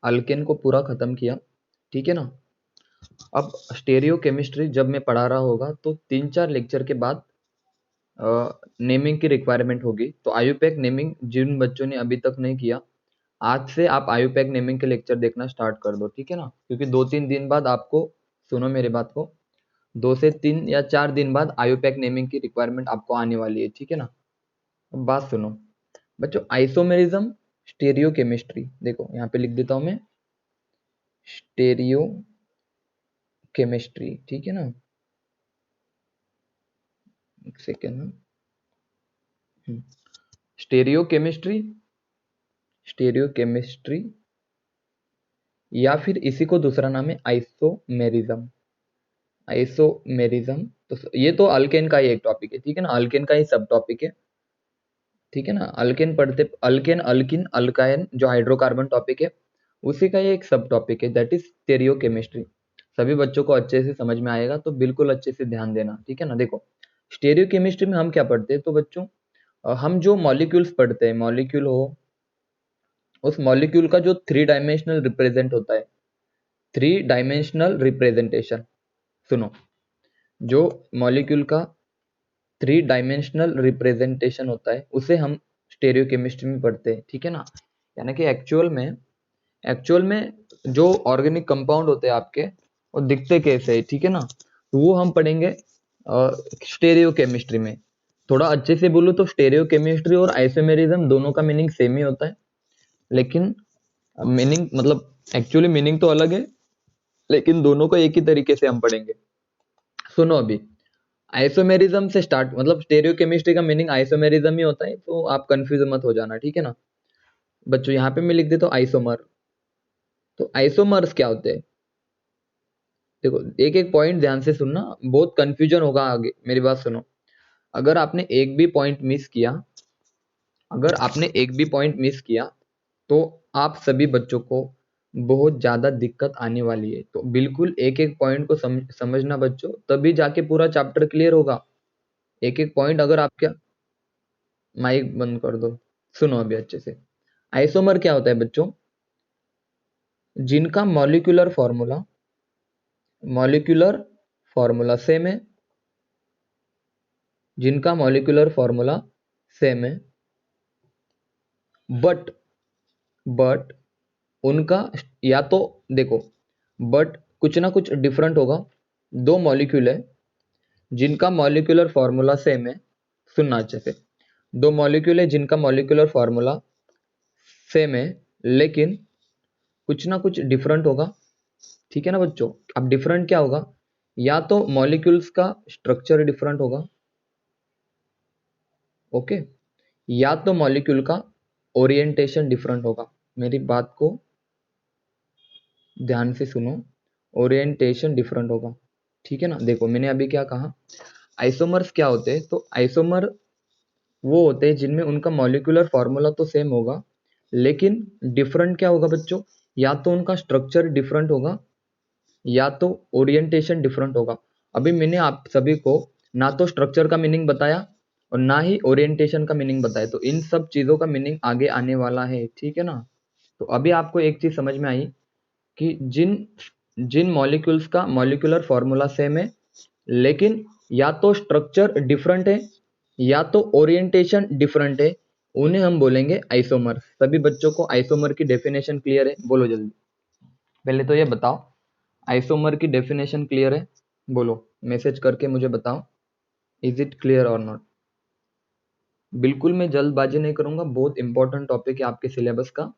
Alkane को पूरा खत्म किया, ठीक है ना। अब स्टेरियो केमिस्ट्री जब मैं पढ़ा रहा होगा तो 3-4 लेक्चर के बाद नेमिंग की रिक्वायरमेंट होगी। तो आयुपैक नेमिंग जिन बच्चों ने अभी तक नहीं किया, आज से आप आयुपैक नेमिंग के लेक्चर देखना स्टार्ट कर दो, ठीक है ना। क्योंकि 2-3 दिन बाद आपको, सुनो मेरी बात को, 2 से 3 या 4 दिन बाद आयुपैक नेमिंग की रिक्वायरमेंट आपको आने वाली है, ठीक है ना। अब बात सुनो बच्चों, आइसोमेरिज्म स्टेरियो केमिस्ट्री, देखो यहाँ पे लिख देता हूं मैं, स्टेरियो केमिस्ट्री, ठीक है ना। एक second, stereo chemistry, stereo chemistry या फिर इसी को दूसरा नाम है आइसोमेरिज्म। आइसोमेरिज्म तो ये तो अल्केन का ही एक टॉपिक है, ठीक है ना, अल्केन का ही सब टॉपिक है, ठीक है ना। अल्केन पढ़ते, अल्केन अल्किन अल्कायन जो हाइड्रोकार्बन टॉपिक है उसी का ये एक सब टॉपिक है, दैट इज स्टेरियो केमिस्ट्री। सभी बच्चों को अच्छे से समझ में आएगा, तो बिल्कुल अच्छे से ध्यान देना, ठीक है ना। देखो स्टेरियो केमिस्ट्री में हम क्या पढ़ते हैं, तो बच्चों हम जो मॉलिक्यूल्स पढ़ते हैं, मॉलिक्यूल हो, उस मॉलिक्यूल का जो 3 डायमेंशनल रिप्रेजेंट होता है, 3 डायमेंशनल रिप्रेजेंटेशन, सुनो, जो मॉलिक्यूल का 3 डायमेंशनल रिप्रेजेंटेशन होता है उसे हम स्टेरियो केमिस्ट्री में पढ़ते हैं, ठीक है ना। यानी कि एक्चुअल में जो ऑर्गेनिक कंपाउंड होते हैं आपके, वो दिखते कैसे है, ठीक है ना, तो वो हम पढ़ेंगे स्टेरियो केमिस्ट्री में। थोड़ा अच्छे से बोलूँ तो स्टेरियो केमिस्ट्री और आइसोमेरिज्म दोनों का मीनिंग सेम ही होता है, लेकिन मीनिंग मतलब एक्चुअली मीनिंग तो अलग है, लेकिन दोनों को एक ही तरीके से हम पढ़ेंगे। सुनो अभी, आइसोमेरिज्म से स्टार्ट, मतलब स्टेरियो केमिस्ट्री का मीनिंग आइसोमेरिज्म ही होता है, तो आप कंफ्यूज मत हो जाना, ठीक है ना। बच्चों यहाँ पे मैं लिख देता हूँ आइसोमर। तो आइसोमर्स क्या होते हैं, देखो एक एक पॉइंट ध्यान से सुनना, बहुत कंफ्यूजन होगा आगे, मेरी बात सुनो। अगर आपने एक भी पॉइंट मिस किया, अगर आपने एक भी पॉइंट मिस किया तो आप सभी बच्चों को बहुत ज्यादा दिक्कत आने वाली है। तो बिल्कुल एक एक पॉइंट को समझना बच्चों, तभी जाके पूरा चैप्टर क्लियर होगा। एक एक पॉइंट अगर आपके, माइक बंद कर दो, सुनो अभी अच्छे से। आइसोमर क्या होता है बच्चों, जिनका मॉलिक्यूलर फॉर्मूला सेम है, जिनका मॉलिक्यूलर फॉर्मूला सेम है, बट उनका, या तो देखो, बट कुछ ना कुछ डिफरेंट होगा। दो मॉलिक्यूल है जिनका मॉलिक्यूलर फॉर्मूला सेम है, सुनना अच्छे से, दो मॉलिक्यूल है जिनका मॉलिक्यूलर फॉर्मूला सेम है, लेकिन कुछ ना कुछ डिफरेंट होगा, ठीक है ना बच्चों। अब डिफरेंट क्या होगा, या तो मॉलिक्यूल्स का स्ट्रक्चर डिफरेंट होगा, ओके, या तो मॉलिक्यूल का ओरिएंटेशन डिफरेंट होगा। मेरी बात को ध्यान से सुनो, ओरिएंटेशन डिफरेंट होगा, ठीक है ना। देखो मैंने अभी क्या कहा, आइसोमर्स क्या होते हैं, तो आइसोमर वो होते हैं जिनमें उनका मॉलिक्यूलर फॉर्मूला तो सेम होगा, लेकिन डिफरेंट क्या होगा बच्चों, या तो उनका स्ट्रक्चर डिफरेंट होगा, या तो ओरिएंटेशन डिफरेंट होगा। अभी मैंने आप सभी को ना तो स्ट्रक्चर का मीनिंग बताया और ना ही ओरिएंटेशन का मीनिंग बताया, तो इन सब चीजों का मीनिंग आगे आने वाला है, ठीक है ना। तो अभी आपको एक चीज समझ में आई कि जिन जिन मॉलिक्यूल्स का मॉलिक्यूलर फॉर्मूला सेम है, लेकिन या तो स्ट्रक्चर डिफरेंट है या तो ओरिएंटेशन डिफरेंट है, उन्हें हम बोलेंगे आइसोमर। सभी बच्चों को आइसोमर की डेफिनेशन क्लियर है, बोलो जल्दी। पहले तो ये बताओ, आइसोमर की डेफिनेशन क्लियर है, बोलो, मैसेज करके मुझे बताओ, इज इट क्लियर और नॉट। बिल्कुल मैं जल्दबाजी नहीं करूंगा, बहुत इंपॉर्टेंट टॉपिक है आपके सिलेबस का।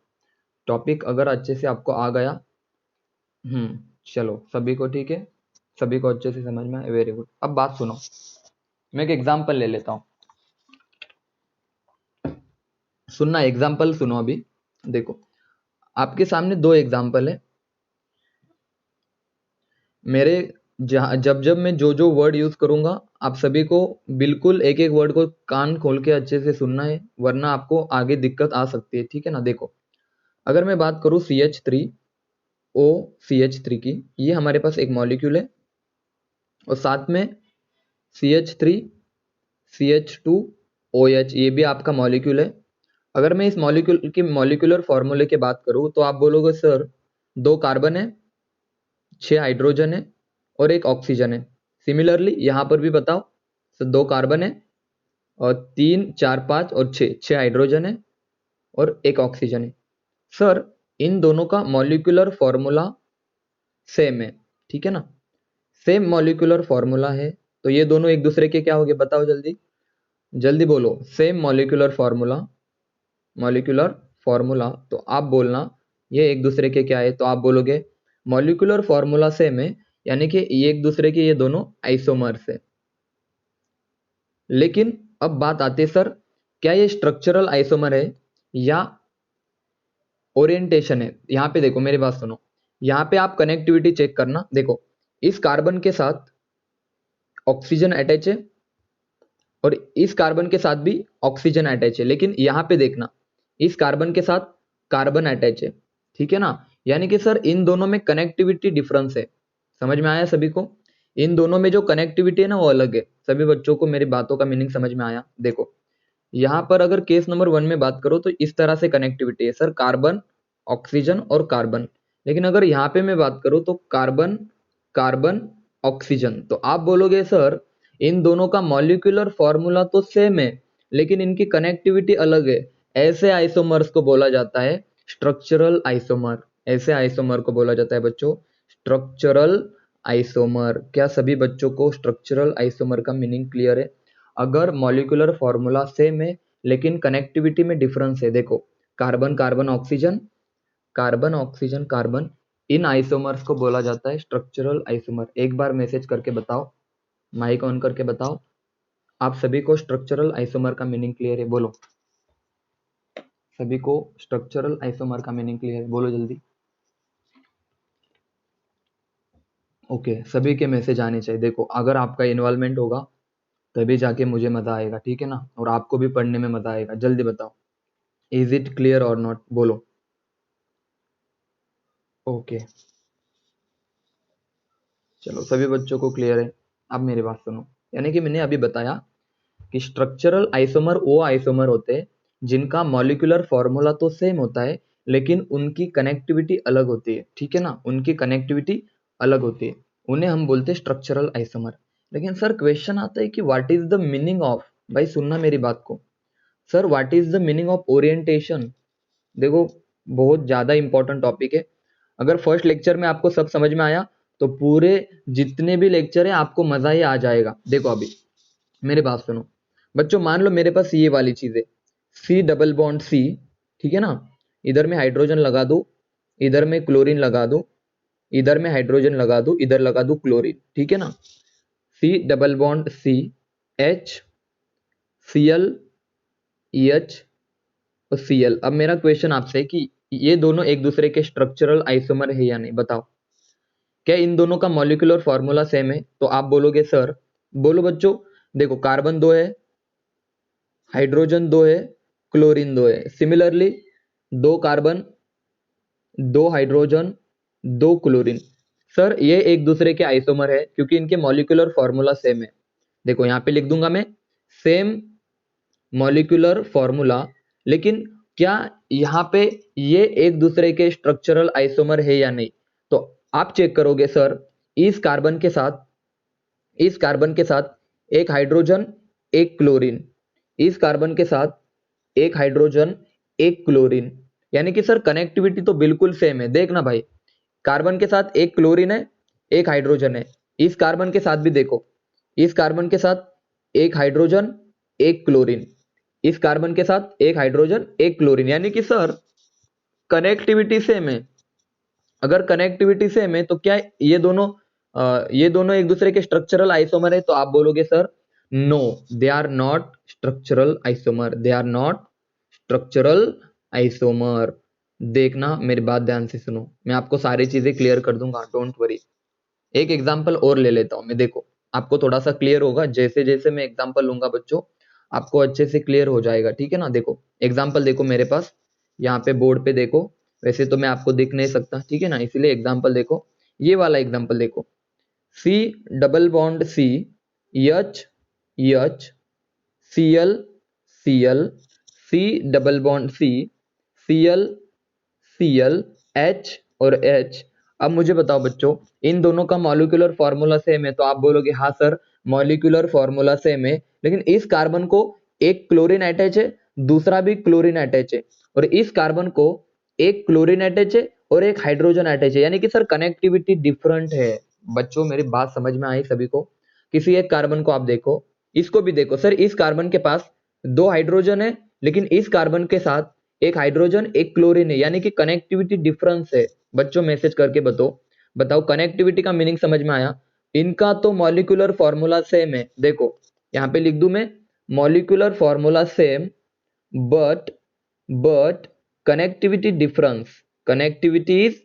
टॉपिक अगर अच्छे से आपको आ गया, चलो सभी को ठीक है, सभी को अच्छे से समझ में आए, वेरी गुड। अब बात सुनो, मैं एक एग्जांपल ले लेता हूं, सुनना, एग्जांपल सुनो अभी। देखो आपके सामने दो एग्जांपल है मेरे, जब जब मैं जो जो वर्ड यूज करूंगा, आप सभी को बिल्कुल एक एक वर्ड को कान खोल के अच्छे से सुनना है, वरना आपको आगे दिक्कत आ सकती है, ठीक है ना। देखो अगर मैं बात करूं CH3O की, ये हमारे पास एक मॉलिक्यूल है, और साथ में CH3CH2OH, ये भी आपका मॉलिक्यूल है, अगर मैं इस मॉलिक्यूल की मॉलिक्यूलर फॉर्मूले की बात करूं तो आप बोलोगे सर 2 कार्बन है, 6 हाइड्रोजन है और 1 ऑक्सीजन है। सिमिलरली यहां पर भी बताओ, सर 2 कार्बन है और 3 4 5 और 6 हाइड्रोजन है और 1 ऑक्सीजन है। सर इन दोनों का मॉलिक्यूलर फॉर्मूला सेम है, ठीक है ना, सेम मॉलिक्यूलर फॉर्मूला है, तो ये दोनों एक दूसरे के क्या हो गए बताओ जल्दी, जल्दी बोलो। Same molecular formula, molecular formula, तो आप बोलना ये एक दूसरे के क्या है, तो आप बोलोगे मॉलिक्यूलर फॉर्मूला सेम है, यानी कि ये एक दूसरे के ये दोनों आइसोमर्स है। लेकिन अब बात आती है सर क्या ये स्ट्रक्चरल आइसोमर है या ओरिएंटेशन है। यहां पे देखो मेरी बात सुनो, यहां पे आप कनेक्टिविटी चेक करना। देखो इस कार्बन के साथ ऑक्सीजन अटैच है और इस कार्बन के साथ भी ऑक्सीजन अटैच है, लेकिन यहां पे देखना इस कार्बन के साथ कार्बन अटैच है, ठीक है ना, यानी कि सर इन दोनों में कनेक्टिविटी डिफरेंस है। समझ में आया सभी को, इन दोनों में जो कनेक्टिविटी है ना वो अलग है। सभी बच्चों को मेरी बातों का मीनिंग समझ में आया। देखो यहां पर अगर केस नंबर 1 में बात करो तो इस तरह से कनेक्टिविटी है सर, कार्बन ऑक्सीजन और कार्बन। लेकिन अगर यहाँ पे मैं बात करूं तो कार्बन कार्बन ऑक्सीजन, तो आप बोलोगे सर इन दोनों का मॉलिक्यूलर फॉर्मूला तो सेम है लेकिन इनकी कनेक्टिविटी अलग है। ऐसे आइसोमर्स को बोला जाता है स्ट्रक्चरल आइसोमर। ऐसे आइसोमर को बोला जाता है बच्चों स्ट्रक्चरल आइसोमर। क्या सभी बच्चों को स्ट्रक्चरल आइसोमर का मीनिंग क्लियर है? अगर मॉलिक्यूलर फॉर्मूला सेम है लेकिन कनेक्टिविटी में डिफरेंस है, देखो carbon carbon oxygen, carbon oxygen carbon, इन आइसोमर्स को बोला जाता है स्ट्रक्चरल आइसोमर। एक बार मैसेज करके बताओ, माइक ऑन करके बताओ, आप सभी को स्ट्रक्चरल आइसोमर का मीनिंग क्लियर है? बोलो, सभी को स्ट्रक्चरल आइसोमर का मीनिंग क्लियर है? बोलो जल्दी। ओके, सभी के मैसेज आने चाहिए। देखो अगर आपका इन्वॉल्वमेंट होगा तभी जाके मुझे मजा आएगा, ठीक है ना, और आपको भी पढ़ने में मजा आएगा। जल्दी बताओ, इज इट क्लियर और नॉट? बोलो। ओके चलो सभी बच्चों को क्लियर है। अब मेरी बात सुनो, यानी कि मैंने अभी बताया कि स्ट्रक्चरल आइसोमर वो आइसोमर होते हैं जिनका मॉलिक्यूलर फॉर्मूला तो सेम होता है लेकिन उनकी कनेक्टिविटी अलग होती है, ठीक है ना, उनकी कनेक्टिविटी अलग होती है, उन्हें हम बोलते हैं स्ट्रक्चरल आइसोमर। लेकिन सर क्वेश्चन आता है कि what is the meaning of, भाई सुनना मेरी बात को, sir what is the meaning of orientation. देखो बहुत ज्यादा इंपॉर्टेंट टॉपिक है। अगर फर्स्ट लेक्चर में आपको सब समझ में आया तो पूरे जितने भी लेक्चर है आपको मजा ही आ जाएगा। देखो अभी मेरी बात सुनो बच्चों, मान लो मेरे पास ये वाली चीज है सी डबल बॉन्ड सी, ठीक है ना, इधर में हाइड्रोजन लगा दो, इधर में क्लोरीन लगा दो, इधर में हाइड्रोजन लगा दो, इधर लगा दो क्लोरीन, ठीक है ना, C double bond C, H, C L, E H और सी एल। अब मेरा क्वेश्चन आपसे है कि ये दोनों एक दूसरे के स्ट्रक्चरल आइसोमर है या नहीं, बताओ। क्या इन दोनों का मॉलिक्यूलर फॉर्मूला सेम है? तो आप बोलोगे सर, बोलो बच्चों, देखो कार्बन 2 है, हाइड्रोजन 2 है, क्लोरीन 2 है। Similarly 2 carbon, 2 hydrogen, 2 chlorine. Sir ये एक दूसरे के आइसोमर है क्योंकि इनके मॉलिक्यूलर फॉर्मूला सेम है। देखो यहां पे लिख दूंगा मैं सेम मॉलिक्यूलर फॉर्मूला, लेकिन क्या यहाँ पे ये एक दूसरे के स्ट्रक्चरल आइसोमर है या नहीं? तो आप चेक करोगे सर इस कार्बन के साथ, इस कार्बन के साथ एक हाइड्रोजन, एक क्लोरीन, इस कार्बन के साथ एक हाइड्रोजन, एक क्लोरीन, यानी कि सर कनेक्टिविटी तो बिल्कुल सेम है। देखना भाई, कार्बन के साथ एक क्लोरीन है, एक हाइड्रोजन है, इस कार्बन के साथ भी देखो, इस कार्बन के साथ एक हाइड्रोजन, एक क्लोरीन, इस कार्बन के साथ एक हाइड्रोजन, एक क्लोरीन, यानी कि सर कनेक्टिविटी सेम है। अगर कनेक्टिविटी सेम है तो क्या ये दोनों एक दूसरे के स्ट्रक्चरल आइसोमर है? तो आप बोलोगे sir no, they are not structural isomer, they are not structural isomer. देखना मेरी बात ध्यान से सुनो, मैं आपको सारी चीजें क्लियर कर दूंगा, डोंट वरी। एक एग्जांपल और ले लेता हूं मैं, देखो आपको थोड़ा सा क्लियर होगा, जैसे जैसे मैं एग्जांपल लूंगा बच्चों आपको अच्छे से क्लियर हो जाएगा, ठीक है ना। देखो एग्जांपल देखो मेरे पास, यहाँ पे बोर्ड पे देखो, वैसे तो मैं आपको दिख नहीं सकता, ठीक है ना, इसीलिए एग्जांपल देखो, ये वाला एग्जांपल देखो, C double bond C, H, H, C L, C L, Cl Cl H और H। अब मुझे बताओ बच्चों, इन दोनों का मॉलिक्यूलर फॉर्मूला सेम है, तो आप बोलोगे हाँ सर मॉलिक्यूलर फॉर्मूला सेम है, लेकिन इस कार्बन को एक क्लोरीन अटैच है, दूसरा भी क्लोरीन अटैच है, और इस कार्बन को एक क्लोरीन अटैच है और एक हाइड्रोजन अटैच है, यानी कि सर कनेक्टिविटी डिफरेंट है। बच्चों मेरी बात समझ में आई सभी को? किसी एक कार्बन को आप देखो, इसको भी देखो, सर इस कार्बन के पास दो हाइड्रोजन है, लेकिन इस कार्बन के साथ एक हाइड्रोजन एक क्लोरीन है, यानी कि कनेक्टिविटी डिफरेंस है। बच्चों मैसेज करके बताओ कनेक्टिविटी का मीनिंग समझ में आया? इनका तो मॉलिक्यूलर फॉर्मूला सेम है, देखो यहाँ पे लिख दूं मैं, molecular formula same but connectivity difference, connectivity is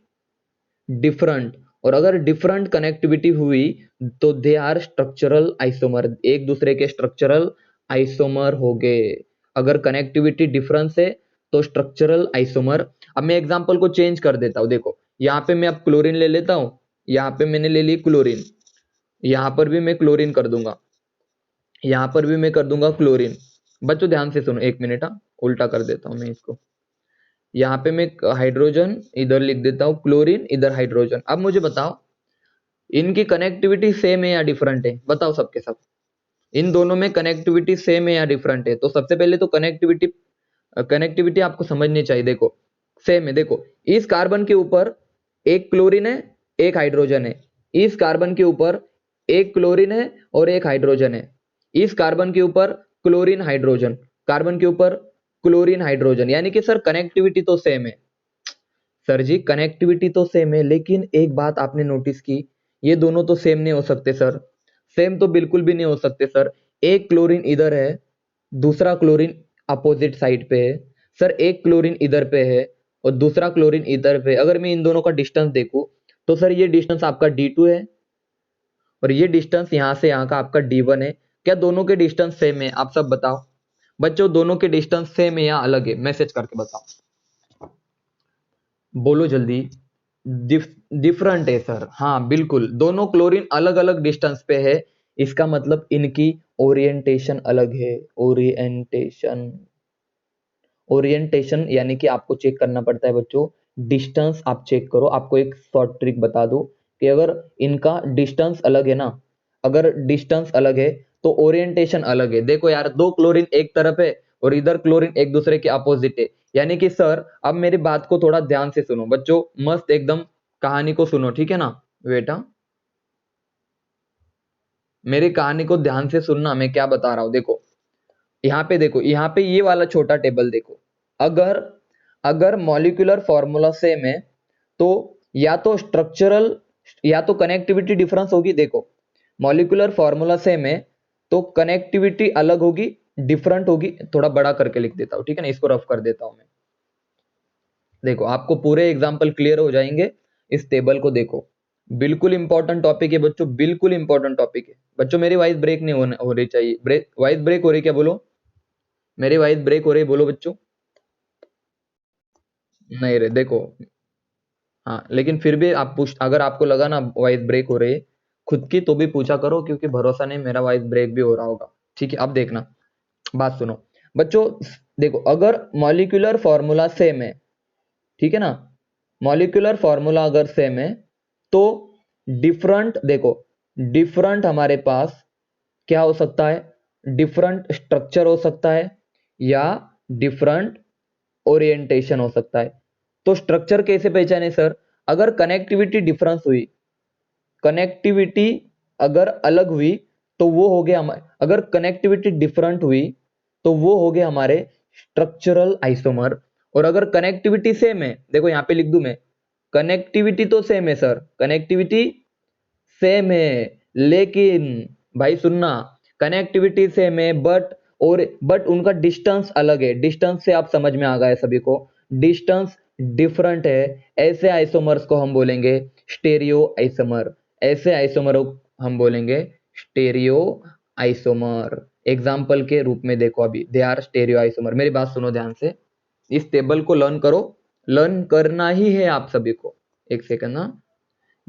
different. और अगर डिफरेंट कनेक्टिविटी हुई तो दे आर स्ट्रक्चरल आइसोमर, एक दूसरे के स्ट्रक्चरल आइसोमर हो गए। अगर कनेक्टिविटी डिफरेंस है तो स्ट्रक्चरल आइसोमर। अब मैं एग्जांपल को चेंज कर देता हूं, देखो यहाँ पे मैं अब क्लोरीन ले लेता हूं, यहाँ पे मैंने ले ली क्लोरीन, यहाँ पर भी मैं क्लोरीन कर दूंगा, यहाँ पर भी मैं कर दूंगा क्लोरीन। बच्चों ध्यान से सुनो, एक मिनट, उल्टा कर देता हूं मैं इसको, यहाँ पे मैं हाइड्रोजन इधर लिख देता हूँ, क्लोरीन इधर हाइड्रोजन। अब मुझे बताओ इनकी कनेक्टिविटी सेम है या डिफरेंट है? बताओ सबके सब, इन दोनों में कनेक्टिविटी सेम है या डिफरेंट है? तो सबसे पहले तो कनेक्टिविटी आपको समझनी चाहिए। देखो सेम है, देखो इस कार्बन के ऊपर एक क्लोरीन है एक हाइड्रोजन है, इस कार्बन के ऊपर एक क्लोरीन है और एक हाइड्रोजन है, इस कार्बन के ऊपर क्लोरीन हाइड्रोजन, कार्बन के ऊपर क्लोरीन हाइड्रोजन, यानी कि सर कनेक्टिविटी तो सेम है। सर जी कनेक्टिविटी तो सेम है, लेकिन एक बात आपने नोटिस की, ये दोनों तो सेम नहीं हो सकते सर, सेम तो बिल्कुल भी नहीं हो सकते सर। एक क्लोरीन इधर है, दूसरा क्लोरीन अपोजिट साइड पे है, सर एक क्लोरीन इधर पे है और दूसरा क्लोरीन इधर पे। अगर मैं इन दोनों का डिस्टेंस देखूं तो सर ये डिस्टेंस आपका D2 है और ये डिस्टेंस यहाँ से यहाँ का आपका D1 है। क्या दोनों के डिस्टेंस सेम है? आप सब बताओ बच्चों, दोनों के डिस्टेंस सेम है या अलग है? मैसेज करके बताओ, बोलो जल्दी। डिफरेंट है सर, हाँ बिल्कुल, दोनों क्लोरीन अलग अलग डिस्टेंस पे है, इसका मतलब इनकी ओरिएंटेशन अलग है। ओरिएंटेशन, ओरिएंटेशन यानी कि आपको चेक करना पड़ता है बच्चों, डिस्टेंस आप चेक करो। आपको एक शॉर्ट ट्रिक बता दूं कि अगर इनका डिस्टेंस अलग है ना, अगर डिस्टेंस अलग है तो ओरिएंटेशन अलग है। देखो यार, दो क्लोरीन एक तरफ है और इधर क्लोरीन एक दूसरे के अपोजिट है, यानी कि सर अब मेरी बात को थोड़ा ध्यान से सुनो बच्चों, मस्त एकदम कहानी को सुनो, ठीक है ना बेटा? मेरी कहानी को ध्यान से सुनना, मैं क्या बता रहा हूं। देखो यहाँ पे, देखो यहाँ पे ये वाला छोटा टेबल देखो, अगर अगर मॉलिक्यूलर फॉर्मूला सेम है तो या तो स्ट्रक्चरल या तो कनेक्टिविटी डिफरेंस होगी। देखो मॉलिक्यूलर फॉर्मूला सेम है तो कनेक्टिविटी अलग होगी, डिफरेंट होगी। थोड़ा बड़ा करके लिख देता हूं, ठीक है ना, इसको रफ कर देता हूं मैं। देखो आपको पूरे एग्जाम्पल क्लियर हो जाएंगे, इस टेबल को देखो, बिल्कुल इंपॉर्टेंट टॉपिक है बच्चों, बिल्कुल इंपॉर्टेंट टॉपिक है बच्चों। मेरी वॉइस ब्रेक नहीं हो रही चाहिए, वॉइस ब्रेक हो रही क्या? बोलो, मेरी वॉइस ब्रेक हो रही है? बोलो बच्चों। नहीं रे, देखो, हाँ लेकिन फिर भी आप पूछ, अगर आपको लगा ना वॉइस ब्रेक हो रही है खुद की, तो भी पूछा करो, क्योंकि भरोसा नहीं मेरा वॉइस ब्रेक भी हो रहा होगा। ठीक है, अब देखना, बात सुनो बच्चों। देखो अगर मॉलिक्यूलर फॉर्मूला सेम है, ठीक है ना, मॉलिक्यूलर फॉर्मूला अगर सेम है तो डिफरेंट, देखो डिफरेंट हमारे पास क्या हो सकता है? डिफरेंट स्ट्रक्चर हो सकता है या डिफरेंट ओरिएंटेशन हो सकता है। तो स्ट्रक्चर कैसे पहचाने सर? अगर कनेक्टिविटी डिफरेंस हुई, कनेक्टिविटी अगर अलग हुई तो वो हो गया हमारे, अगर कनेक्टिविटी डिफरेंट हुई तो वो हो गए हमारे स्ट्रक्चरल आइसोमर। और अगर कनेक्टिविटी सेम है, देखो यहाँ पे लिख दूं मैं, कनेक्टिविटी तो सेम है सर, कनेक्टिविटी सेम है, लेकिन भाई सुनना, कनेक्टिविटी सेम है बट उनका डिस्टेंस अलग है। डिस्टेंस से आप समझ में आ गया सभी को, डिस्टेंस डिफरेंट है। ऐसे आइसोमर्स को हम बोलेंगे स्टेरियो आइसोमर, ऐसे आइसोमर को हम बोलेंगे स्टेरियो आइसोमर। एग्जाम्पल के रूप में देखो, अभी दे आर स्टेरियो आइसोमर। मेरी बात सुनो ध्यान से, इस टेबल को लर्न करो, लर्न करना ही है आप सभी को। एक सेकंड ना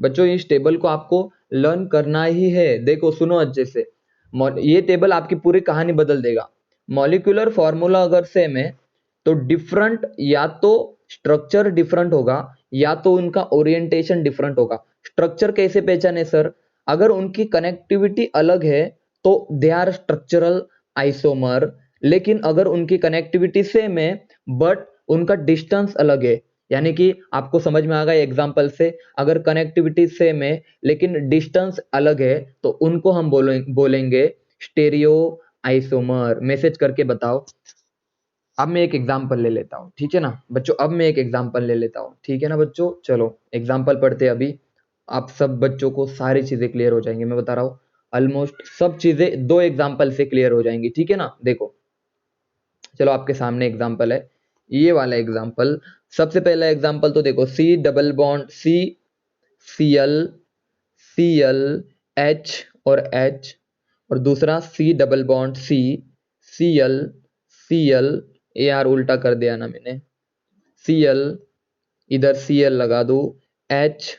बच्चों, इस टेबल को आपको लर्न करना ही है। देखो सुनो अच्छे से, ये टेबल आपकी पूरी कहानी बदल देगा। मॉलिक्यूलर फॉर्मूला अगर सेम है तो डिफरेंट, या तो स्ट्रक्चर डिफरेंट होगा या तो उनका ओरिएंटेशन डिफरेंट होगा। स्ट्रक्चर कैसे पहचाने सर? अगर उनकी कनेक्टिविटी अलग है तो दे आर स्ट्रक्चरल आइसोमर, लेकिन अगर उनकी कनेक्टिविटी सेम है बट उनका डिस्टेंस अलग है, यानी कि आपको समझ में आ गया एग्जांपल से, अगर कनेक्टिविटी सेम है लेकिन डिस्टेंस अलग है तो उनको हम बोलेंगे स्टेरियो आइसोमर। मैसेज करके बताओ। अब मैं एक एग्जांपल ले लेता हूँ, ठीक है ना बच्चों, अब मैं एक एग्जांपल ले लेता हूँ, ठीक है ना बच्चों। चलो एग्जांपल पढ़ते हैं अभी। आप सब बच्चों को सारी चीजें क्लियर हो जाएंगी, मैं बता रहा हूँ ऑलमोस्ट सब चीजें दो एग्जांपल से क्लियर हो जाएंगी, ठीक है ना। देखो चलो आपके सामने एग्जांपल है, ये वाला एग्जांपल। सबसे पहला एग्जांपल तो देखो, C double bond C, C L, C L, H और एच, और दूसरा C double bond C, C L, C L, A R उल्टा कर दिया ना मैंने, सी एल, इधर सी एल लगा दो, एच,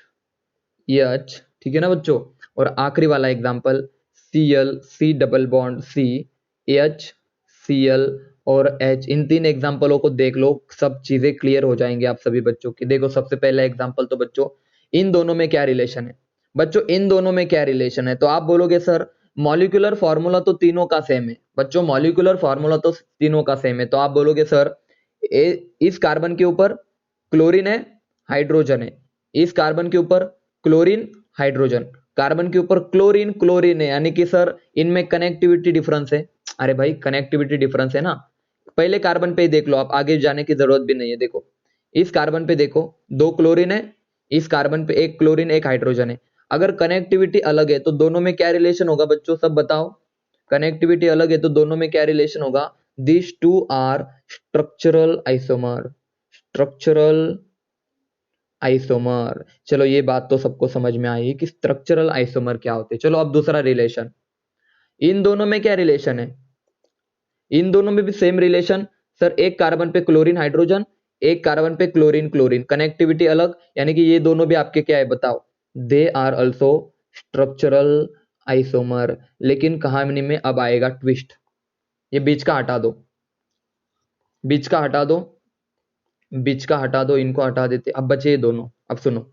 एच, ठीक है ना बच्चों। और आखिरी वाला example C L, C double bond C, H, C L और एच। इन तीन एग्जांपलों को देख लो, सब चीजें क्लियर हो जाएंगे आप सभी बच्चों की। देखो सबसे पहला एग्जांपल तो बच्चों, इन दोनों में क्या रिलेशन है? बच्चों इन दोनों में क्या रिलेशन है? तो आप बोलोगे सर मॉलिक्यूलर फॉर्मूला तो तीनों का सेम है। बच्चों मॉलिक्यूलर फॉर्मूला तो तीनों का सेम है, तो आप बोलोगे सर इस कार्बन के ऊपर क्लोरीन है, हाइड्रोजन है, इस कार्बन के ऊपर क्लोरीन, हाइड्रोजन, कार्बन के ऊपर क्लोरीन, क्लोरीन है, यानी कि सर इनमें कनेक्टिविटी डिफरेंस है। अरे भाई कनेक्टिविटी डिफरेंस है ना, पहले कार्बन पे ही देख लो, आप आगे जाने की जरूरत भी नहीं है। देखो इस कार्बन पे देखो, दो क्लोरीन है, इस कार्बन पे एक क्लोरीन एक हाइड्रोजन है। अगर कनेक्टिविटी अलग है तो दोनों में क्या रिलेशन होगा बच्चों, सब बताओ। कनेक्टिविटी अलग है तो दोनों में क्या रिलेशन होगा? This two are structural isomer, structural isomer. चलो ये बात तो सबको समझ में आई कि स्ट्रक्चरल आइसोमर क्या होते हैं। चलो अब दूसरा रिलेशन, इन दोनों में क्या रिलेशन है? इन दोनों में भी सेम रिलेशन सर, एक कार्बन पे क्लोरीन हाइड्रोजन, एक कार्बन पे क्लोरीन क्लोरीन, कनेक्टिविटी अलग, यानी कि ये दोनों भी आपके क्या है बताओ, they are also structural isomer. लेकिन कहानी में अब आएगा ट्विस्ट, ये बीच का हटा दो, बीच का हटा दो, बीच का हटा दो, इनको हटा देते, अब बचे ये दोनों। अब सुनो,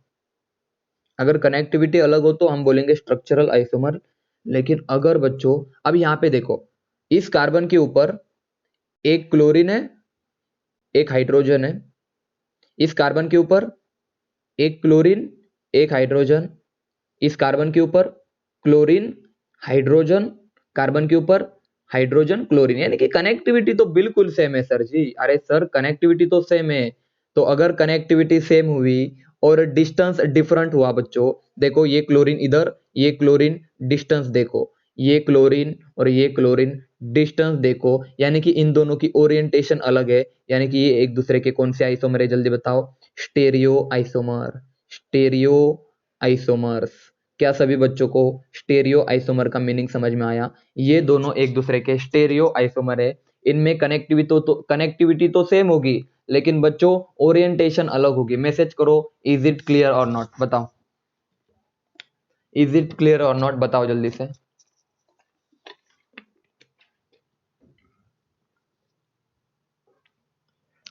अगर कनेक्टिविटी अलग हो तो हम बोलेंगे स्ट्रक्चरल आइसोमर, लेकिन अगर बच्चों अब यहां पे देखो, इस कार्बन के ऊपर एक क्लोरीन है एक हाइड्रोजन है, इस कार्बन के ऊपर एक क्लोरीन एक हाइड्रोजन, इस कार्बन के ऊपर क्लोरीन हाइड्रोजन, कार्बन के ऊपर हाइड्रोजन क्लोरीन, यानी कि कनेक्टिविटी तो बिल्कुल सेम है सर जी। अरे सर कनेक्टिविटी तो सेम है, तो अगर कनेक्टिविटी सेम हुई और डिस्टेंस डिफरेंट हुआ बच्चों, देखो ये क्लोरीन इधर, ये क्लोरीन, डिस्टेंस देखो, ये क्लोरीन और ये क्लोरीन, डिस्टेंस देखो, यानी कि इन दोनों की ओरिएंटेशन अलग है, यानी कि ये एक दूसरे के कौन से आइसोमर है, जल्दी बताओ। Stereo isomer, stereo isomers. क्या सभी बच्चों को स्टेरियो आइसोमर का मीनिंग समझ में आया? ये दोनों एक दूसरे के स्टेरियो आइसोमर है, इनमें कनेक्टिविटी तो सेम होगी, लेकिन बच्चों ओरिएंटेशन अलग होगी। मैसेज करो, इज इट क्लियर और नॉट, बताओ, इज इट क्लियर और नॉट, बताओ जल्दी से।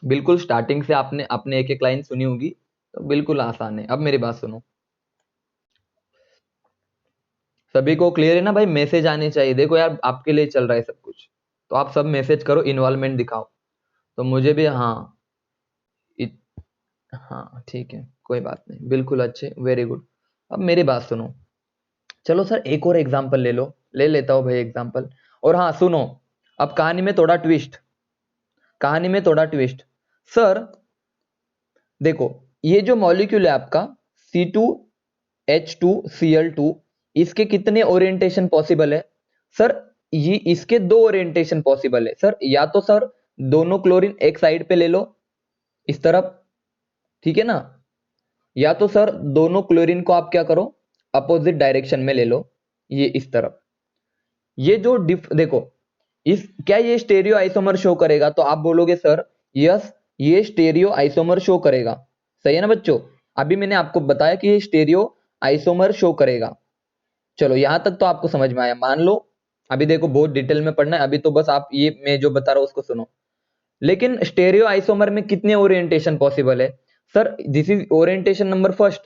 बिल्कुल स्टार्टिंग से आपने अपने एक एक लाइन सुनी होगी, तो बिल्कुल आसान है। अब मेरी बात सुनो, सभी को क्लियर है ना भाई? मैसेज आने चाहिए, देखो यार आपके लिए चल रहा है सब कुछ, तो आप सब मैसेज करो, इन्वॉल्वमेंट दिखाओ, तो मुझे भी। हाँ इत, हाँ ठीक है, कोई बात नहीं, बिल्कुल अच्छे, वेरी गुड। अब मेरी बात सुनो, चलो सर एक और एग्जांपल ले लो, ले लेता हूं भाई एग्जांपल। और हाँ सुनो, अब कहानी में थोड़ा ट्विस्ट, कहानी में थोड़ा ट्विस्ट। सर देखो, ये जो मॉलिक्यूल है आपका C2H2Cl2, इसके कितने ओरिएंटेशन पॉसिबल है? सर ये इसके दो ओरिएंटेशन पॉसिबल है सर, या तो सर दोनों क्लोरीन एक साइड पे ले लो इस तरफ, ठीक है ना, या तो सर दोनों क्लोरीन को आप क्या करो, अपोजिट डायरेक्शन में ले लो, ये इस तरफ। ये जो देखो, इस क्या ये स्टेरियो आइसोमर शो करेगा? तो आप बोलोगे सर यस, ये स्टेरियो आइसोमर शो करेगा, सही है ना बच्चों? अभी मैंने आपको बताया कि ये स्टेरियो आइसोमर शो करेगा। चलो यहां तक तो आपको समझ में आया, मान लो। अभी देखो बहुत डिटेल में पढ़ना है, अभी तो बस आप ये मैं जो बता रहा हूं उसको सुनो। लेकिन स्टेरियो आइसोमर में कितने ओरिएंटेशन पॉसिबल है? Sir this is orientation number first.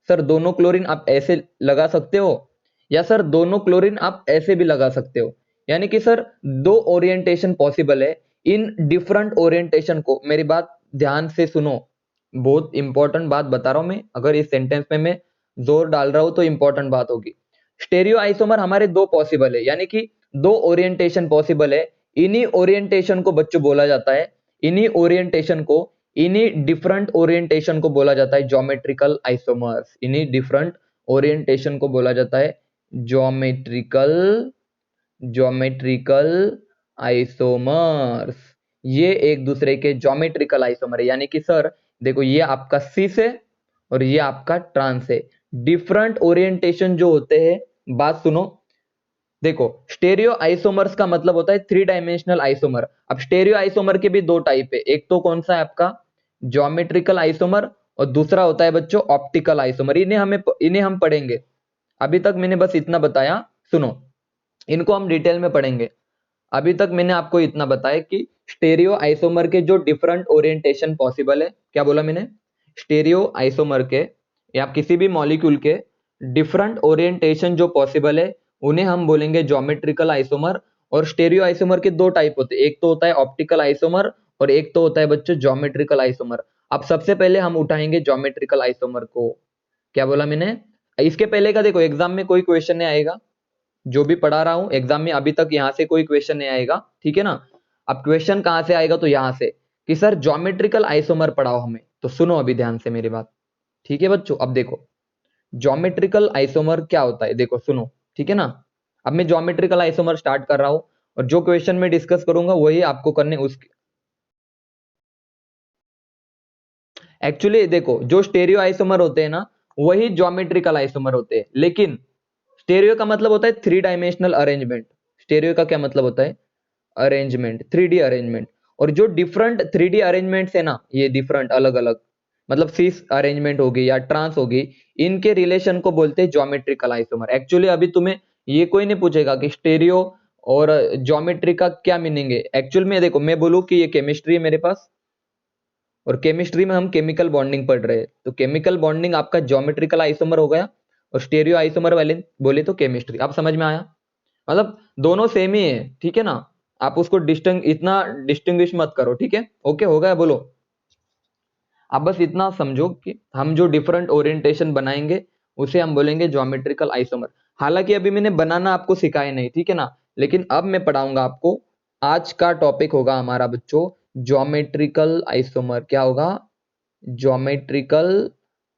Sir दोनों क्लोरीन आप ऐसे लगा सकते हो, या सर दोनों क्लोरीन आप ऐसे भी लगा सकते हो। यानी कि सर दो ओरिएंटेशन पॉसिबल है। इन डिफरेंट ओरिएंटेशन को, मेरी बात ध्यान से सुनो, बहुत इंपॉर्टेंट बात बता रहा हूं मैं, अगर इस सेंटेंस में मैं जोर डाल रहा हूं तो इंपॉर्टेंट बात होगी। स्टेरियो आइसोमर हमारे दो पॉसिबल है, यानी कि दो ओरिएंटेशन पॉसिबल है। इन्हीं ओरिएंटेशन को बच्चों बोला जाता है, इन्हीं ओरिएंटेशन को, इन्हीं डिफरेंट ओरिएंटेशन को बोला जाता है ज्योमेट्रिकल आइसोमर्स। इन्हीं डिफरेंट ओरिएंटेशन को बोला जाता है ज्योमेट्रिकल ज्योमेट्रिकल आइसोमर्स। ये एक दूसरे के ज्योमेट्रिकल आइसोमर है, यानी कि सर देखो ये आपका सिस है और ये आपका ट्रांस है। डिफरेंट ओरिएंटेशन जो होते हैं, बात सुनो, देखो स्टेरियो आइसोमर्स का मतलब होता है थ्री डायमेंशनल आइसोमर। अब स्टेरियो आइसोमर के भी दो टाइप है, एक तो कौन सा है आपका ज्योमेट्रिकल आइसोमर, और दूसरा होता है बच्चों ऑप्टिकल आइसोमर। इन्हें हम पढ़ेंगे। अभी तक मैंने बस इतना बताया, सुनो इनको हम डिटेल में पढ़ेंगे। अभी तक मैंने आपको इतना बताया कि स्टेरियो आइसोमर के जो डिफरेंट ओरिएंटेशन पॉसिबल है, क्या बोला मैंने, स्टेरियो आइसोमर के या किसी भी मॉलिक्यूल के डिफरेंट ओरिएंटेशन जो पॉसिबल है उन्हें हम बोलेंगे ज्योमेट्रिकल आइसोमर। और स्टेरियो आइसोमर के दो टाइप होते हैं, एक तो होता है ऑप्टिकल आइसोमर और एक तो होता है बच्चों ज्योमेट्रिकल आइसोमर। अब सबसे पहले हम उठाएंगे ज्योमेट्रिकल आइसोमर को। क्या बोला मैंने? इसके पहले का देखो एग्जाम में कोई क्वेश्चन नहीं आएगा, जो भी पढ़ा रहा हूं एग्जाम में अभी तक यहां से कोई क्वेश्चन नहीं आएगा, ठीक है ना। अब क्वेश्चन कहां से आएगा? तो यहां से कि सर ज्योमेट्रिकल आइसोमर पढ़ाओ हमें। तो सुनो अभी ध्यान से मेरी बात, ठीक है बच्चों। अब देखो ज्योमेट्रिकल आइसोमर क्या होता है, देखो सुनो, ठीक है ना। अब मैं ज्योमेट्रिकल आइसोमर स्टार्ट कर रहा हूं और जो क्वेश्चन में डिस्कस करूंगा वही आपको करने उसके। एक्चुअली देखो जो स्टेरियो आइसोमर होते हैं ना वही ज्योमेट्रिकल आइसोमर होते हैं, लेकिन स्टेरियो का मतलब होता है थ्री डायमेंशनल अरेंजमेंट। स्टेरियो का क्या मतलब होता है? Arrangement, three D arrangement. और जो डिफरेंट थ्री डी अरेंजमेंट्स है ना, ये डिफरेंट अलग अलग, मतलब सीस अरेंजमेंट होगी या ट्रांस होगी, इनके रिलेशन को बोलते हैं ज्योमेट्रिकल आइसोमर। एक्चुअली अभी तुम्हें ये कोई नहीं पूछेगा कि स्टेरियो और ज्योमेट्री का क्या मीनिंग है। एक्चुअल में देखो मैं बोलूं कि ये केमिस्ट्री है मेरे पास, और केमिस्ट्री में हम केमिकल बॉन्डिंग पढ़ रहे हैं, तो केमिकल बॉन्डिंग आपका ज्योमेट्रिकल आइसोमर हो गया, और स्टेरियो आइसोमर वाले बोले तो केमिस्ट्री। आप समझ में आया? मतलब दोनों सेम ही है, ठीक है ना। आप उसको इतना डिस्टिंग्विश मत करो, ठीक है। ओके हो गया, बोलो। आप बस इतना समझो कि हम जो डिफरेंट ओरिएंटेशन बनाएंगे उसे हम बोलेंगे ज्योमेट्रिकल आइसोमर। हालांकि अभी मैंने बनाना आपको सिखाया नहीं, ठीक है ना, लेकिन अब मैं पढ़ाऊंगा आपको। आज का टॉपिक होगा हमारा बच्चों ज्योमेट्रिकल आइसोमर। क्या होगा? Geometrical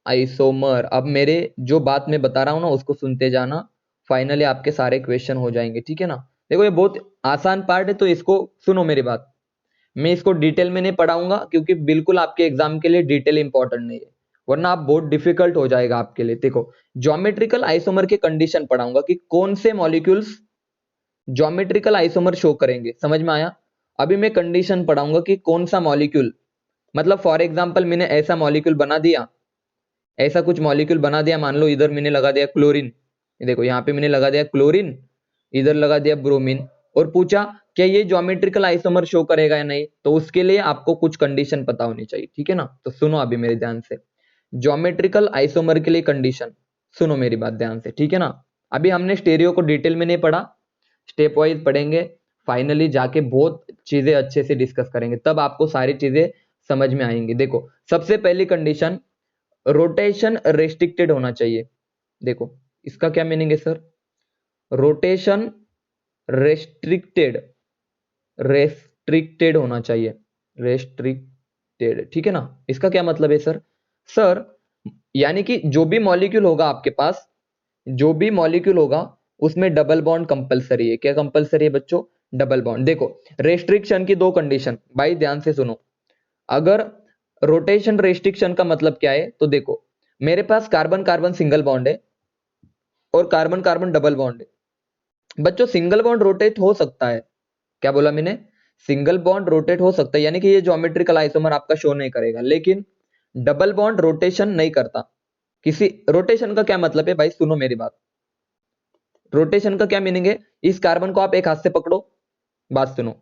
isomer. अब मेरे जो बात मैं बता रहा हूं ना उसको सुनते जाना, फाइनली आपके सारे क्वेश्चन हो जाएंगे, ठीक है ना। देखो ये बहुत आसान पार्ट है तो इसको सुनो मेरी बात। मैं इसको डिटेल में नहीं पढ़ाऊंगा क्योंकि बिल्कुल आपके एग्जाम के लिए डिटेल इंपॉर्टेंट नहीं है, वरना आप बहुत डिफिकल्ट हो जाएगा आपके लिए। देखो ज्योमेट्रिकल आइसोमर के कंडीशन पढ़ाऊंगा कि कौन से मॉलिक्यूल्स ज्योमेट्रिकल आइसोमर शो करेंगे, समझ में आया। अभी मैं कंडीशन पढ़ाऊंगा कि कौन सा मॉलिक्यूल, मतलब फॉर एग्जांपल मैंने ऐसा मॉलिक्यूल बना दिया, ऐसा कुछ मॉलिक्यूल बना दिया, मान लो इधर मैंने लगा दिया क्लोरीन, देखो यहाँ पे मैंने लगा दिया क्लोरीन, इधर लगा दिया ब्रोमीन, और पूछा क्या ये ज्योमेट्रिकल आइसोमर शो करेगा या नहीं, तो उसके लिए आपको कुछ कंडीशन पता होनी चाहिए, ठीक है ना। तो सुनो अभी मेरे ध्यान से, ज्योमेट्रिकल आइसोमर के लिए कंडीशन सुनो मेरी बात ध्यान से, ठीक है ना। अभी हमने स्टेरियो को डिटेल में नहीं पढ़ा, स्टेप वाइज पढ़ेंगे, फाइनली जाके बहुत चीजें अच्छे से डिस्कस करेंगे, तब आपको सारी चीजें समझ में आएंगी। देखो सबसे पहली कंडीशन, रोटेशन रेस्ट्रिक्टेड होना चाहिए। देखो इसका क्या मीनिंग है सर? रोटेशन रेस्ट्रिक्टेड, रेस्ट्रिक्टेड होना चाहिए, रेस्ट्रिक्टेड, ठीक है ना। इसका क्या मतलब है सर? सर यानी कि जो भी मॉलिक्यूल होगा आपके पास, जो भी मॉलिक्यूल होगा उसमें डबल बॉन्ड कंपलसरी है। क्या कंपलसरी है बच्चों? Double bond. देखो रेस्ट्रिक्शन की दो कंडीशन, भाई ध्यान से सुनो। अगर रोटेशन रेस्ट्रिक्शन का मतलब क्या है, तो देखो मेरे पास कार्बन कार्बन सिंगल बॉन्ड है और कार्बन कार्बन डबल बॉन्ड है। बच्चों सिंगल बॉन्ड रोटेट हो सकता है, क्या बोला मैंने? सिंगल बॉन्ड रोटेट हो सकता है, यानी कि ये ज्योमेट्रिकल आइसोमर आपका शो नहीं करेगा, लेकिन डबल बॉन्ड रोटेशन नहीं करता। किसी रोटेशन का क्या मतलब है भाई, सुनो मेरी बात। रोटेशन का क्या मीनिंग है? इस कार्बन को आप एक हाथ से पकड़ो, बात सुनो,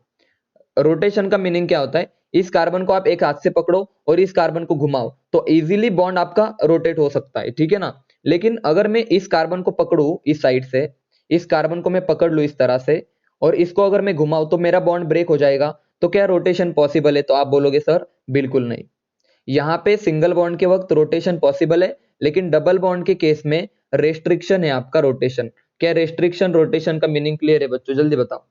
रोटेशन का मीनिंग क्या होता है, इस कार्बन को आप एक हाथ से पकड़ो और इस कार्बन को घुमाओ तो इजीली बॉन्ड आपका रोटेट हो सकता है, ठीक है ना। लेकिन अगर मैं इस कार्बन को पकड़ू इस साइड से, इस कार्बन को मैं पकड़ लूं इस तरह से और इसको अगर मैं घुमाऊं तो मेरा बॉन्ड ब्रेक हो जाएगा। तो क्या रोटेशन पॉसिबल है? तो आप बोलोगे सर बिल्कुल नहीं। यहाँ पे सिंगल बॉन्ड के वक्त रोटेशन पॉसिबल है, लेकिन डबल बॉन्ड के केस में रेस्ट्रिक्शन है आपका रोटेशन। क्या रेस्ट्रिक्शन रोटेशन का मीनिंग क्लियर है बच्चों? जल्दी बताओ।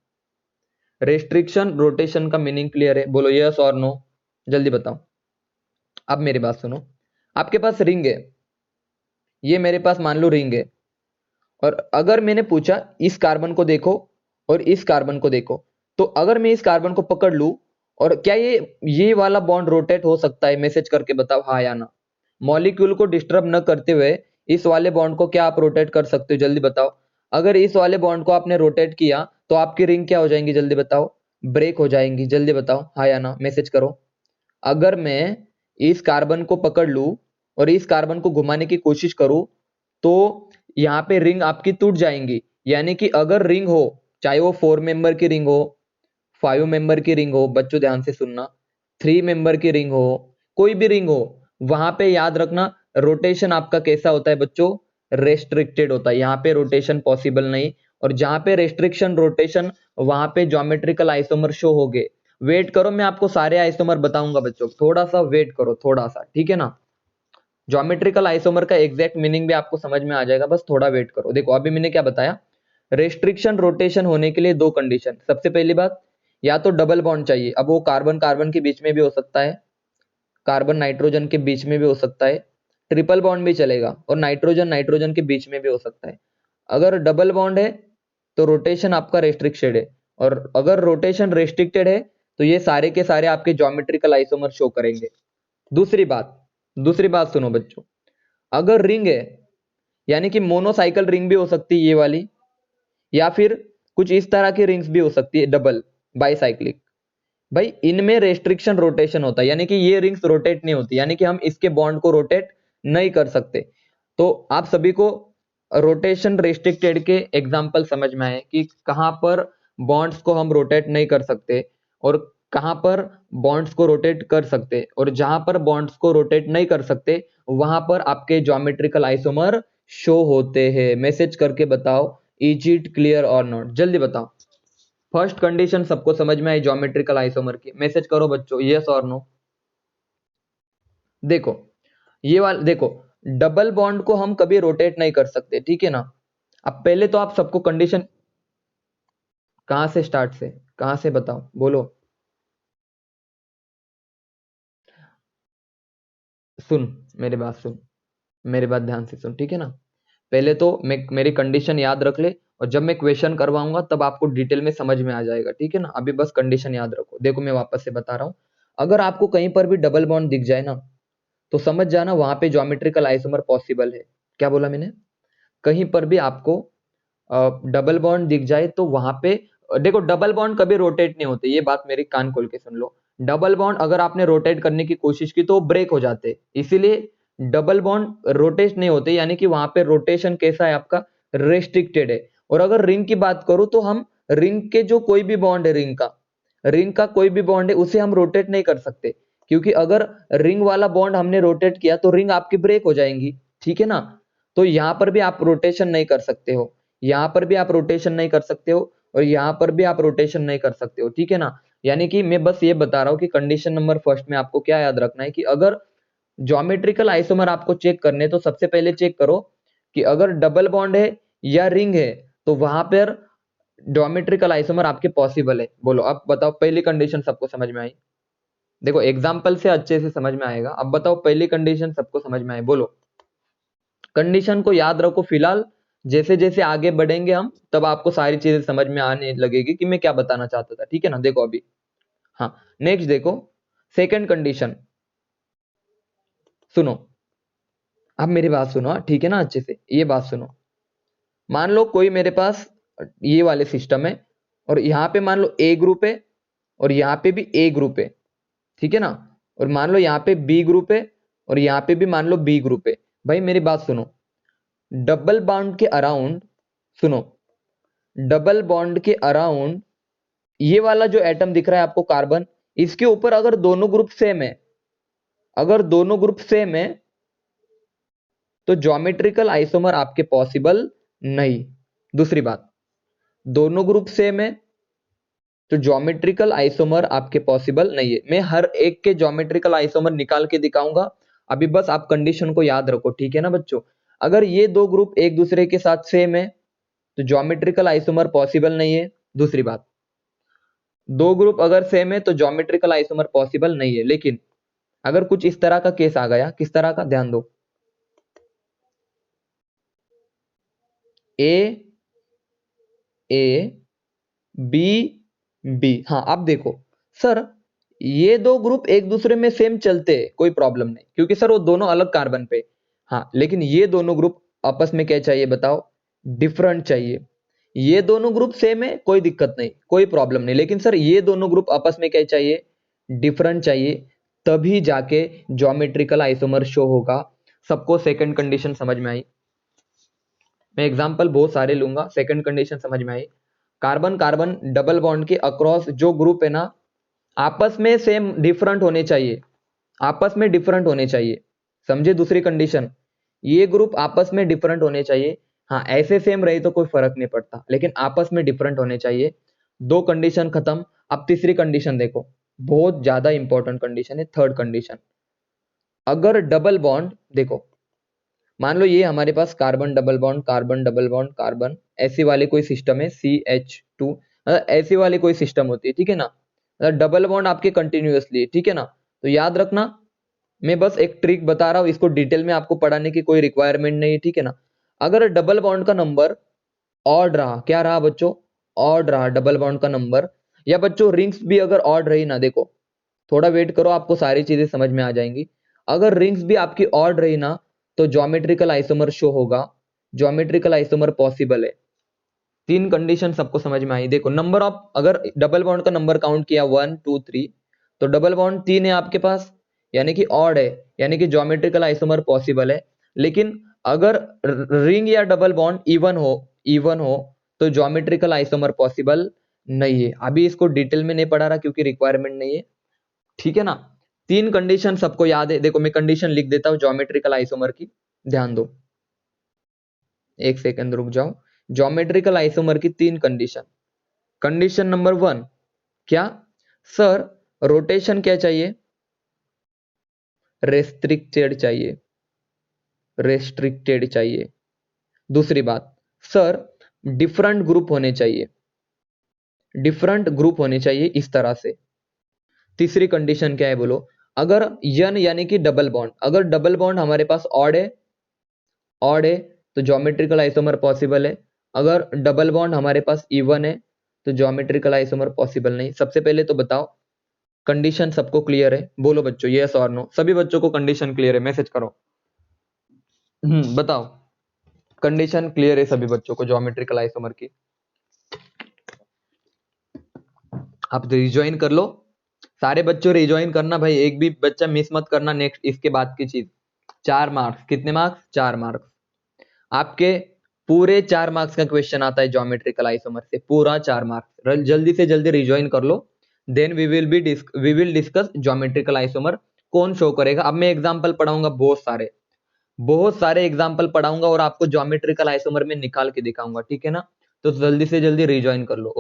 रेस्ट्रिक्शन रोटेशन का मीनिंग क्लियर है? बोलो यस और नो, जल्दी बताओ। अब मेरी बात सुनो, आपके पास रिंग है, ये मेरे पास मान लो रिंग है, और अगर मैंने पूछा इस कार्बन को देखो और इस कार्बन को देखो, तो अगर मैं इस कार्बन को पकड़ लूं और क्या ये वाला बॉन्ड रोटेट हो सकता है? मैसेज करके बताओ हाँ या ना। मॉलिक्यूल को डिस्टर्ब न करते हुए इस वाले बॉन्ड को क्या आप रोटेट कर सकते हो? जल्दी बताओ। अगर इस वाले बॉन्ड को आपने रोटेट किया तो आपकी रिंग क्या हो जाएंगी? जल्दी बताओ। ब्रेक हो जाएंगी। जल्दी बताओ हाँ या ना, मैसेज करो। अगर मैं इस कार्बन को पकड़ लूं और इस कार्बन को घुमाने की कोशिश करूं तो यहाँ पे रिंग आपकी टूट जाएंगी। यानी कि अगर रिंग हो, चाहे वो 4 मेंबर की रिंग हो, 5 मेंबर की रिंग हो, बच्चों ध्यान से सुनना, 3 मेंबर की रिंग हो, कोई भी रिंग हो, वहां पे याद रखना रोटेशन आपका कैसा होता है बच्चों? रेस्ट्रिक्टेड होता है। यहाँ पे रोटेशन पॉसिबल नहीं, और जहां पे रेस्ट्रिक्शन रोटेशन वहां पे ज्योमेट्रिकल आइसोमर शो हो गए। वेट करो, मैं आपको सारे आइसोमर बताऊंगा बच्चों, थोड़ा सा वेट करो, थोड़ा सा, ठीक है ना। ज्योमेट्रिकल आइसोमर का एग्जैक्ट मीनिंग भी आपको समझ में आ जाएगा, बस थोड़ा वेट करो। देखो अभी मैंने क्या बताया, रेस्ट्रिक्शन रोटेशन होने के लिए दो कंडीशन। सबसे पहली बात, या तो डबल बॉन्ड चाहिए, अब वो कार्बन कार्बन के बीच में भी हो सकता है, कार्बन नाइट्रोजन के बीच में भी हो सकता है, ट्रिपल बॉन्ड भी चलेगा, और नाइट्रोजन नाइट्रोजन के बीच में भी हो सकता है। अगर डबल बॉन्ड है तो रोटेशन आपका रेस्ट्रिक्टेड है, और अगर रोटेशन रेस्ट्रिक्टेड है तो ये सारे के सारे आपके ज्योमेट्रिकल आइसोमर शो करेंगे। दूसरी बात, दूसरी बात सुनो बच्चों, अगर रिंग है, यानी कि मोनोसाइकिल रिंग भी हो सकती है ये वाली, या फिर कुछ इस तरह की रिंग्स भी हो सकती है डबल बाईसाइक्लिक, भाई इनमें रेस्ट्रिक्शन रोटेशन होता है, यानी कि ये रिंग्स रोटेट नहीं होती, यानी कि हम इसके बॉन्ड को रोटेट नहीं कर सकते। तो आप सभी को रोटेशन रेस्ट्रिक्टेड के एग्जांपल समझ में आए कि कहां पर बॉन्ड्स को हम रोटेट नहीं कर सकते और कहां पर बॉन्ड्स को रोटेट कर सकते, और जहां पर बॉन्ड्स को रोटेट नहीं कर सकते वहां पर आपके ज्योमेट्रिकल आइसोमर शो होते हैं। मैसेज करके बताओ, इज इट क्लियर और नॉट? जल्दी बताओ। फर्स्ट कंडीशन सबको समझ में आई ज्योमेट्रिकल आइसोमर की? मैसेज करो बच्चों यस और नो। देखो ये वाला देखो, डबल बॉन्ड को हम कभी रोटेट नहीं कर सकते, ठीक है ना। अब पहले तो आप सबको कंडीशन, कहां से स्टार्ट से, कहां से बताओ, बोलो। सुन, मेरी बात सुन, मेरी बात ध्यान से सुन, ठीक है ना। पहले तो मैं मेरी कंडीशन याद रख ले, और जब मैं क्वेश्चन करवाऊंगा तब आपको डिटेल में समझ में आ जाएगा, ठीक है ना। अभी बस कंडीशन याद रखो। देखो मैं वापस से बता रहा हूं, अगर आपको कहीं पर भी डबल बॉन्ड दिख जाए ना तो समझ जाना वहां पे ज्योमेट्रिकल आइसोमर पॉसिबल है। क्या बोला मैंने? कहीं पर भी आपको डबल बॉन्ड दिख जाए तो वहां पे देखो, डबल बॉन्ड कभी रोटेट नहीं होते, ये बात मेरी कान खोल के सुन लो। डबल बॉन्ड अगर आपने रोटेट करने की कोशिश की तो ब्रेक हो जाते, इसीलिए डबल बॉन्ड रोटेट नहीं होते, यानी कि वहां पे रोटेशन कैसा है आपका? रेस्ट्रिक्टेड है। और अगर रिंग की बात करूं तो हम रिंग के जो कोई भी बॉन्ड है, रिंग का कोई भी बॉन्ड है उसे हम रोटेट नहीं कर सकते, क्योंकि अगर रिंग वाला बॉन्ड हमने रोटेट किया तो रिंग आपकी ब्रेक हो जाएंगी, ठीक है ना। तो यहां पर भी आप रोटेशन नहीं कर सकते हो, यहां पर भी आप रोटेशन नहीं कर सकते हो, और यहां पर भी आप रोटेशन नहीं कर सकते हो, ठीक है ना। यानी कि मैं बस ये बता रहा हूं कि कंडीशन नंबर फर्स्ट में आपको क्या याद रखना है कि अगर ज्योमेट्रिकल आइसोमर आपको चेक करने तो सबसे पहले चेक करो कि अगर डबल बॉन्ड है या रिंग है तो वहां पर ज्योमेट्रिकल आइसोमर आपके पॉसिबल है। बोलो अब बताओ, पहली कंडीशन सबको समझ में आई? देखो एग्जाम्पल से अच्छे से समझ में आएगा। अब बताओ पहली कंडीशन सबको समझ में आई? बोलो। कंडीशन को याद रखो फिलहाल, जैसे जैसे आगे बढ़ेंगे हम तब आपको सारी चीजें समझ में आने लगेगी कि मैं क्या बताना चाहता था, ठीक है ना। देखो अभी, हाँ नेक्स्ट देखो, सेकंड कंडीशन सुनो। अब मेरी बात सुनो, ठीक है ना, अच्छे से ये बात सुनो। मान लो कोई मेरे पास ये वाले सिस्टम है, और यहाँ पे मान लो ए ग्रुप है और यहाँ पे भी ए ग्रुप है, ठीक है ना। और मान लो यहाँ पे बी ग्रुप है और यहाँ पे भी मान लो बी ग्रुप है। भाई मेरी बात सुनो, डबल बॉन्ड के अराउंड, सुनो, डबल बॉन्ड के अराउंड ये वाला जो एटम दिख रहा है आपको कार्बन, इसके ऊपर अगर दोनों ग्रुप सेम है, अगर दोनों ग्रुप सेम है तो ज्योमेट्रिकल आइसोमर आपके पॉसिबल नहीं। दूसरी बात, दोनों ग्रुप सेम है तो ज्योमेट्रिकल आइसोमर आपके पॉसिबल नहीं है। मैं हर एक के ज्योमेट्रिकल आइसोमर निकाल के दिखाऊंगा, अभी बस आप कंडीशन को याद रखो, ठीक है ना बच्चों। अगर ये दो ग्रुप एक दूसरे के साथ सेम है तो ज्योमेट्रिकल आइसोमर पॉसिबल नहीं है। दूसरी बात, दो ग्रुप अगर सेम है तो ज्योमेट्रिकल आइसोमर पॉसिबल नहीं है। लेकिन अगर कुछ इस तरह का केस आ गया, किस तरह का, ध्यान दो, ए ए बी बी, हाँ अब देखो सर, ये दो ग्रुप एक दूसरे में सेम चलते हैं, कोई प्रॉब्लम नहीं, क्योंकि सर वो दोनों अलग कार्बन पे। हाँ लेकिन ये दोनों ग्रुप आपस में क्या चाहिए बताओ, डिफरेंट चाहिए। ये दोनों ग्रुप सेम है, कोई दिक्कत नहीं, कोई प्रॉब्लम नहीं, लेकिन सर ये दोनों ग्रुप आपस में क्या चाहिए, डिफरेंट चाहिए, तभी जाके ज्योमेट्रिकल आइसोमर शो होगा। सबको सेकंड कंडीशन समझ में आई? मैं एग्जांपल बहुत सारे लूंगा, सेकंड कंडीशन समझ में आई? कार्बन कार्बन डबल बॉन्ड के अक्रॉस जो ग्रुप है ना, आपस में सेम डिफरेंट होने चाहिए, आपस में डिफरेंट होने चाहिए, समझे? दूसरी कंडीशन, ये ग्रुप आपस में डिफरेंट होने चाहिए। हाँ ऐसे सेम रहे तो कोई फर्क नहीं पड़ता, लेकिन आपस में डिफरेंट होने चाहिए। दो कंडीशन खत्म। अब तीसरी कंडीशन देखो, बहुत ज्यादा इंपॉर्टेंट कंडीशन है, थर्ड कंडीशन। अगर डबल बॉन्ड देखो, मान लो ये हमारे पास carbon double bond carbon double bond carbon, ऐसी वाली कोई सिस्टम है CH2, ऐसी वाली कोई सिस्टम होती है, ठीक है ना, डबल बॉन्ड आपके कंटिन्यूअसली, ठीक है ना। तो याद रखना, मैं बस एक ट्रिक बता रहा हूं, इसको डिटेल में आपको पढ़ाने की कोई रिक्वायरमेंट नहीं है, ठीक है ना। अगर डबल बॉन्ड का नंबर ऑड रहा, क्या रहा बच्चों, ऑड रहा डबल बॉन्ड का नंबर, या बच्चों रिंग्स भी अगर ऑड रही ना, देखो थोड़ा वेट करो, आपको सारी चीजें समझ में आ जाएंगी। अगर रिंग्स भी आपकी ऑड रही ना तो ज्योमेट्रिकल आइसोमर शो होगा, ज्योमेट्रिकल आइसोमर पॉसिबल है। तीन कंडीशन सबको समझ में आई? देखो नंबर ऑफ, अगर डबल बॉन्ड का नंबर काउंट किया 1 2 3, तो डबल बॉन्ड 3 है आपके पास, यानी कि ऑड है, यानी कि ज्योमेट्रिकल आइसोमर पॉसिबल है। लेकिन अगर रिंग या डबल बॉन्ड इवन हो तो ज्योमेट्रिकल आइसोमर पॉसिबल नहीं है। अभी इसको डिटेल में नहीं पढ़ा रहा क्योंकि रिक्वायरमेंट नहीं है, ठीक है ना। तीन कंडीशन सबको याद है? देखो मैं कंडीशन लिख देता हूं ज्योमेट्रिकल आइसोमर की, ध्यान दो, एक सेकंड रुक जाओ। ज्योमेट्रिकल आइसोमर की तीन कंडीशन। कंडीशन नंबर 1, क्या सर, रोटेशन क्या चाहिए, रेस्ट्रिक्टेड चाहिए, रेस्ट्रिक्टेड चाहिए। दूसरी बात, सर डिफरेंट ग्रुप होने चाहिए, डिफरेंट ग्रुप होने चाहिए इस तरह से। तीसरी कंडीशन क्या है बोलो, अगर यन यानी कि डबल बॉन्ड, अगर डबल बॉन्ड हमारे पास ऑड है तो ज्योमेट्रिकल आइसोमर पॉसिबल है। अगर डबल बॉन्ड हमारे पास इवन है तो ज्योमेट्रिकल आइसोमर पॉसिबल नहीं। सबसे पहले तो बताओ कंडीशन सबको क्लियर है? बोलो बच्चों यस और नो, सभी बच्चों को कंडीशन क्लियर है, मैसेज करो। बताओ कंडीशन क्लियर है सभी बच्चों को ज्योमेट्रिकल आइसोमर की? आप रिज्वाइन कर लो, सारे बच्चों रिज्वाइन करना भाई, एक भी बच्चा मिस मत करना। नेक्स्ट इसके बाद की चीज, 4 मार्क्स, कितने मार्क्स, 4 मार्क्स आपके, पूरे 4 मार्क्स का क्वेश्चन आता है ज्योमेट्रिकल आइसोमर से, पूरा 4 मार्क्स। जल्दी से जल्दी रिज्वाइन कर लो, then we will discuss geometrical isomer कौन शो करेगा। अब मैं एग्जांपल पढ़ाऊंगा, बहुत सारे एग्जांपल पढ़ाऊंगा और आपको ज्योमेट्रिकल आइसोमर में निकाल के दिखाऊंगा, ठीक है ना। तो जल्दी से जल्दी रिज्वाइन कर लो।